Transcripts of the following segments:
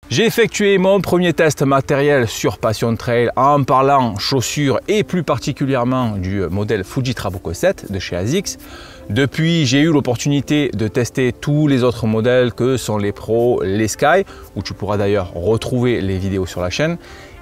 J'ai effectué mon premier test matériel sur Passion Trail en parlant chaussures et plus particulièrement du modèle Fuji Trabuco 7 de chez ASICS. Depuis, j'ai eu l'opportunité de tester tous les autres modèles que sont les Pro, les Sky, où tu pourras d'ailleurs retrouver les vidéos sur la chaîne.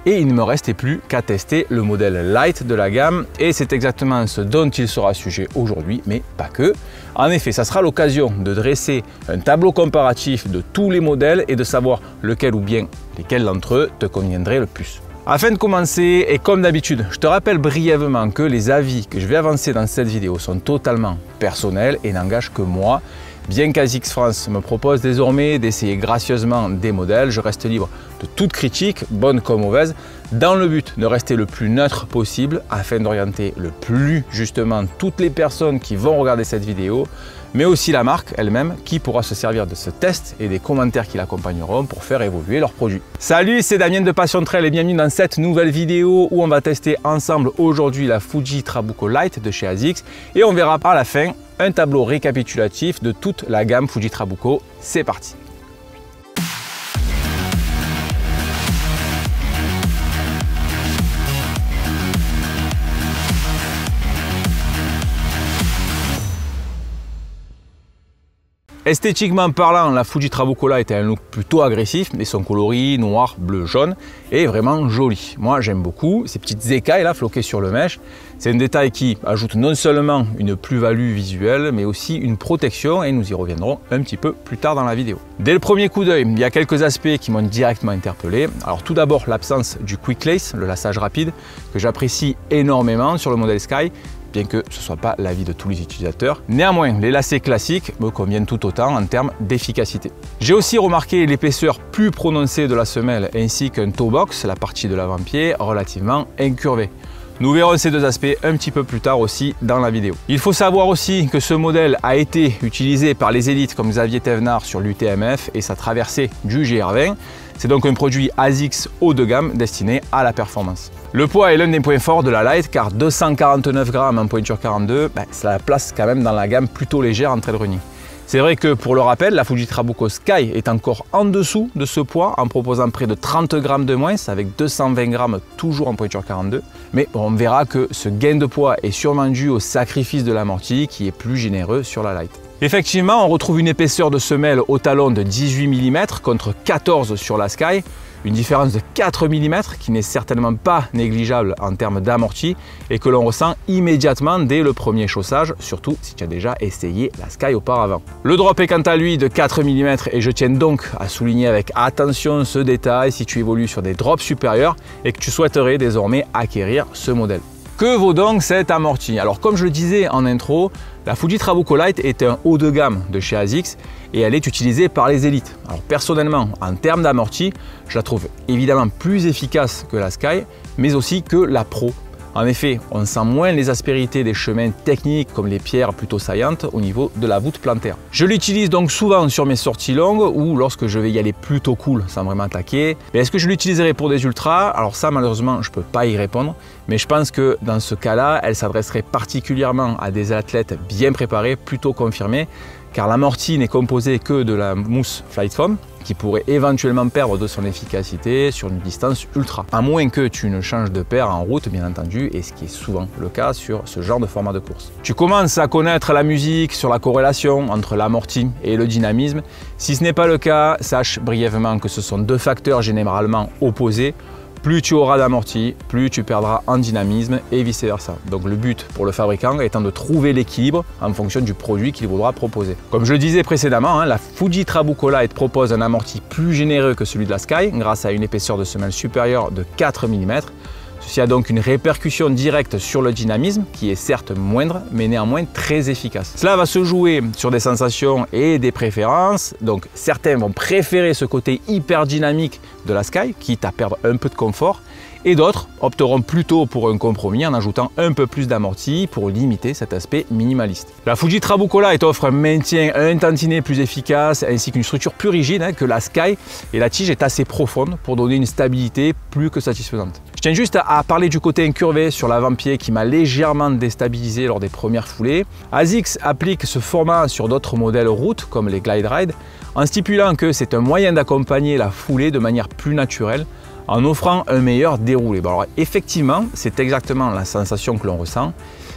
Et il ne me restait plus qu'à tester le modèle Light de la gamme et c'est exactement ce dont il sera sujet aujourd'hui, mais pas que. En effet, ça sera l'occasion de dresser un tableau comparatif de tous les modèles et de savoir lequel ou bien lesquels d'entre eux te conviendraient le plus. Afin de commencer, et comme d'habitude, je te rappelle brièvement que les avis que je vais avancer dans cette vidéo sont totalement personnels et n'engagent que moi. Bien qu'ASICS France me propose désormais d'essayer gracieusement des modèles, je reste libre de toute critique, bonne comme mauvaise, dans le but de rester le plus neutre possible afin d'orienter le plus justement toutes les personnes qui vont regarder cette vidéo, mais aussi la marque elle-même qui pourra se servir de ce test et des commentaires qui l'accompagneront pour faire évoluer leurs produits. Salut, c'est Damien de Passion Trail et bienvenue dans cette nouvelle vidéo où on va tester ensemble aujourd'hui la Fuji Trabuco Light de chez ASICS et on verra à la fin un tableau récapitulatif de toute la gamme Fuji Trabuco. C'est parti! Esthétiquement parlant, la Fuji Trabuco Light a un look plutôt agressif, mais son coloris noir, bleu, jaune est vraiment joli. Moi j'aime beaucoup ces petites écailles là floquées sur le mesh. C'est un détail qui ajoute non seulement une plus-value visuelle, mais aussi une protection et nous y reviendrons un petit peu plus tard dans la vidéo. Dès le premier coup d'œil, il y a quelques aspects qui m'ont directement interpellé. Alors tout d'abord l'absence du quick lace, le laçage rapide, que j'apprécie énormément sur le modèle Sky, bien que ce ne soit pas l'avis de tous les utilisateurs. Néanmoins, les lacets classiques me conviennent tout autant en termes d'efficacité. J'ai aussi remarqué l'épaisseur plus prononcée de la semelle ainsi qu'un toe box, la partie de l'avant-pied, relativement incurvée. Nous verrons ces deux aspects un petit peu plus tard aussi dans la vidéo. Il faut savoir aussi que ce modèle a été utilisé par les élites comme Xavier Thévenard sur l'UTMF et sa traversée du GR20. C'est donc un produit ASICS haut de gamme destiné à la performance. Le poids est l'un des points forts de la Light car 249 grammes en pointure 42, ça la place quand même dans la gamme plutôt légère en trail running. C'est vrai que pour le rappel, la Fuji Trabuco Sky est encore en dessous de ce poids en proposant près de 30 grammes de moins avec 220 grammes toujours en pointure 42. Mais on verra que ce gain de poids est sûrement dû au sacrifice de l'amorti qui est plus généreux sur la Light. Effectivement, on retrouve une épaisseur de semelle au talon de 18 mm contre 14 sur la Sky. Une différence de 4 mm qui n'est certainement pas négligeable en termes d'amorti et que l'on ressent immédiatement dès le premier chaussage, surtout si tu as déjà essayé la Sky auparavant. Le drop est quant à lui de 4 mm et je tiens donc à souligner avec attention ce détail si tu évolues sur des drops supérieurs et que tu souhaiterais désormais acquérir ce modèle. Que vaut donc cet amorti? Alors comme je le disais en intro, la Fuji Trabuco Light est un haut de gamme de chez ASICS et elle est utilisée par les élites. Alors personnellement, en termes d'amorti, je la trouve évidemment plus efficace que la Sky, mais aussi que la Pro. En effet, on sent moins les aspérités des chemins techniques comme les pierres plutôt saillantes au niveau de la voûte plantaire. Je l'utilise donc souvent sur mes sorties longues ou lorsque je vais y aller plutôt cool sans vraiment attaquer. Mais est-ce que je l'utiliserai pour des ultras? Alors ça malheureusement je ne peux pas y répondre, mais je pense que dans ce cas-là, elle s'adresserait particulièrement à des athlètes bien préparés, plutôt confirmés, car l'amorti n'est composé que de la mousse Flight Foam, qui pourrait éventuellement perdre de son efficacité sur une distance ultra. À moins que tu ne changes de paire en route, bien entendu, et ce qui est souvent le cas sur ce genre de format de course. Tu commences à connaître la musique sur la corrélation entre l'amorti et le dynamisme. Si ce n'est pas le cas, sache brièvement que ce sont deux facteurs généralement opposés. Plus tu auras d'amorti, plus tu perdras en dynamisme et vice versa. Donc le but pour le fabricant étant de trouver l'équilibre en fonction du produit qu'il voudra proposer. Comme je le disais précédemment, la Fuji Trabuco Light propose un amorti plus généreux que celui de la Sky grâce à une épaisseur de semelle supérieure de 4 mm. Ceci a donc une répercussion directe sur le dynamisme qui est certes moindre mais néanmoins très efficace. Cela va se jouer sur des sensations et des préférences. Donc certains vont préférer ce côté hyper dynamique de la Sky, quitte à perdre un peu de confort, et d'autres opteront plutôt pour un compromis en ajoutant un peu plus d'amorti pour limiter cet aspect minimaliste. La Fuji Trabuco Light offre un maintien un tantinet plus efficace ainsi qu'une structure plus rigide que la Sky et la tige est assez profonde pour donner une stabilité plus que satisfaisante. Je tiens juste à parler du côté incurvé sur l'avant-pied qui m'a légèrement déstabilisé lors des premières foulées. ASICS applique ce format sur d'autres modèles route comme les Glide Ride en stipulant que c'est un moyen d'accompagner la foulée de manière plus naturelle en offrant un meilleur déroulé. Bon, alors, effectivement, c'est exactement la sensation que l'on ressent,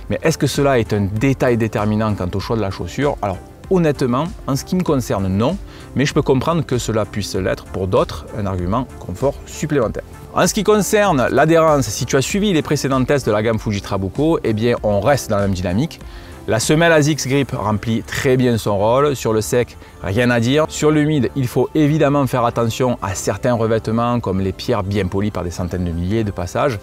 mais est-ce que cela est un détail déterminant quant au choix de la chaussure? Alors honnêtement, en ce qui me concerne, non, mais je peux comprendre que cela puisse l'être pour d'autres, un argument confort supplémentaire. En ce qui concerne l'adhérence, si tu as suivi les précédents tests de la gamme Fuji Trabuco, eh bien on reste dans la même dynamique. La semelle ASICS Grip remplit très bien son rôle. Sur le sec, rien à dire. Sur l'humide, il faut évidemment faire attention à certains revêtements comme les pierres bien polies par des centaines de milliers de passages.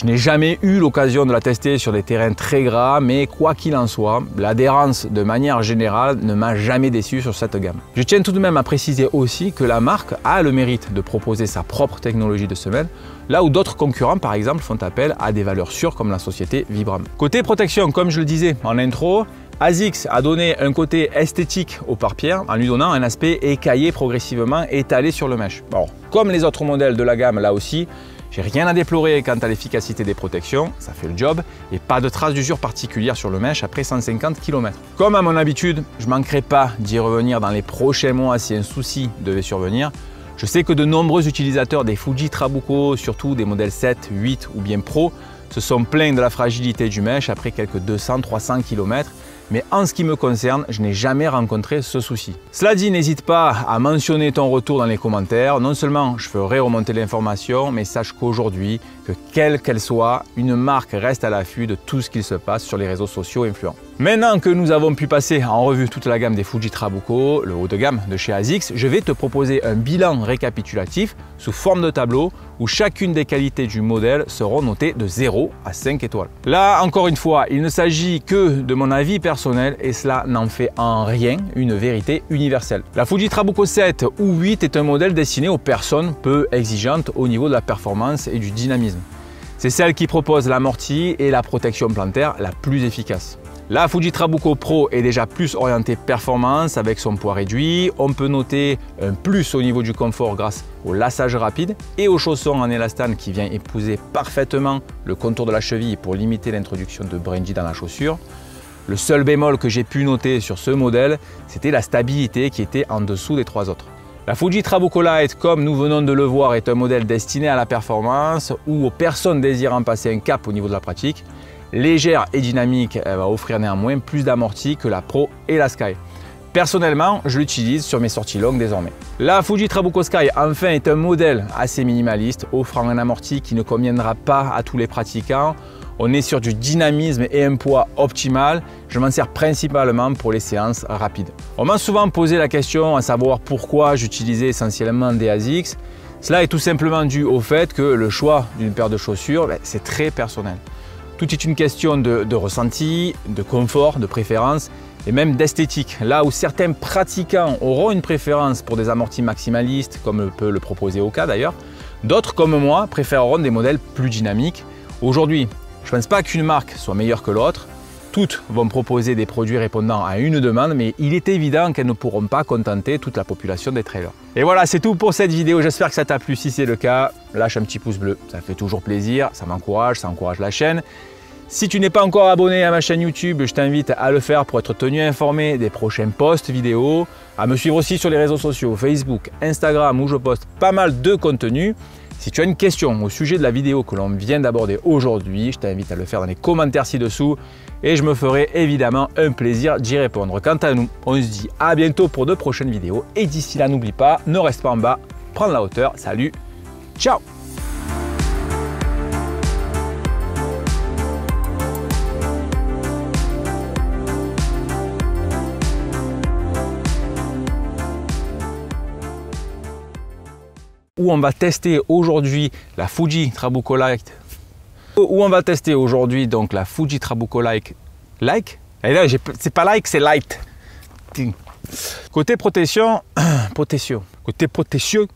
Je n'ai jamais eu l'occasion de la tester sur des terrains très gras, mais quoi qu'il en soit, l'adhérence de manière générale ne m'a jamais déçu sur cette gamme. Je tiens tout de même à préciser aussi que la marque a le mérite de proposer sa propre technologie de semelle, là où d'autres concurrents par exemple font appel à des valeurs sûres comme la société Vibram. Côté protection, comme je le disais en intro, ASICS a donné un côté esthétique au pare-pierre en lui donnant un aspect écaillé progressivement étalé sur le mesh. Bon, comme les autres modèles de la gamme là aussi, j'ai rien à déplorer quant à l'efficacité des protections, ça fait le job, et pas de traces d'usure particulière sur le mesh après 150 km. Comme à mon habitude, je ne manquerai pas d'y revenir dans les prochains mois si un souci devait survenir. Je sais que de nombreux utilisateurs des Fuji Trabuco, surtout des modèles 7, 8 ou bien Pro, se sont plaints de la fragilité du mesh après quelques 200-300 km. Mais en ce qui me concerne, je n'ai jamais rencontré ce souci. Cela dit, n'hésite pas à mentionner ton retour dans les commentaires. Non seulement je ferai remonter l'information, mais sache qu'aujourd'hui, que quelle qu'elle soit, une marque reste à l'affût de tout ce qu'il se passe sur les réseaux sociaux influents. Maintenant que nous avons pu passer en revue toute la gamme des Fuji Trabuco, le haut de gamme de chez ASICS, je vais te proposer un bilan récapitulatif sous forme de tableau où chacune des qualités du modèle seront notées de 0 à 5 étoiles. Là, encore une fois, il ne s'agit que de mon avis personnel et cela n'en fait en rien une vérité universelle. La Fuji Trabuco 7 ou 8 est un modèle destiné aux personnes peu exigeantes au niveau de la performance et du dynamisme. C'est celle qui propose l'amorti et la protection plantaire la plus efficace. La Fuji Trabuco Pro est déjà plus orientée performance avec son poids réduit. On peut noter un plus au niveau du confort grâce au lassage rapide et au chausson en élastane qui vient épouser parfaitement le contour de la cheville pour limiter l'introduction de brindilles dans la chaussure. Le seul bémol que j'ai pu noter sur ce modèle, c'était la stabilité qui était en dessous des trois autres. La Fuji Trabuco Lite, comme nous venons de le voir, est un modèle destiné à la performance ou aux personnes désirant passer un cap au niveau de la pratique. Légère et dynamique, elle va offrir néanmoins plus d'amorti que la Pro et la Sky. Personnellement, je l'utilise sur mes sorties longues désormais. La Fuji Trabuco Sky, enfin, est un modèle assez minimaliste, offrant un amorti qui ne conviendra pas à tous les pratiquants. On est sur du dynamisme et un poids optimal. Je m'en sers principalement pour les séances rapides. On m'a souvent posé la question à savoir pourquoi j'utilisais essentiellement des ASICS. Cela est tout simplement dû au fait que le choix d'une paire de chaussures, c'est très personnel. Tout est une question de ressenti, de confort, de préférence et même d'esthétique. Là où certains pratiquants auront une préférence pour des amortis maximalistes, comme peut le proposer Oka d'ailleurs, d'autres comme moi préféreront des modèles plus dynamiques. Aujourd'hui, je ne pense pas qu'une marque soit meilleure que l'autre. Toutes vont proposer des produits répondant à une demande, mais il est évident qu'elles ne pourront pas contenter toute la population des trailers. Et voilà, c'est tout pour cette vidéo. J'espère que ça t'a plu. Si c'est le cas, lâche un petit pouce bleu. Ça fait toujours plaisir, ça m'encourage, ça encourage la chaîne. Si tu n'es pas encore abonné à ma chaîne YouTube, je t'invite à le faire pour être tenu informé des prochains posts vidéo, à me suivre aussi sur les réseaux sociaux, Facebook, Instagram, où je poste pas mal de contenu. Si tu as une question au sujet de la vidéo que l'on vient d'aborder aujourd'hui, je t'invite à le faire dans les commentaires ci-dessous et je me ferai évidemment un plaisir d'y répondre. Quant à nous, on se dit à bientôt pour de prochaines vidéos et d'ici là, n'oublie pas, ne reste pas en bas, prends la hauteur. Salut, ciao! Où on va tester aujourd'hui la Fuji Trabuco Lite. Où on va tester aujourd'hui donc la Fuji Trabuco Lite. Et là, c'est pas like, c'est light. Côté protection, côté protection,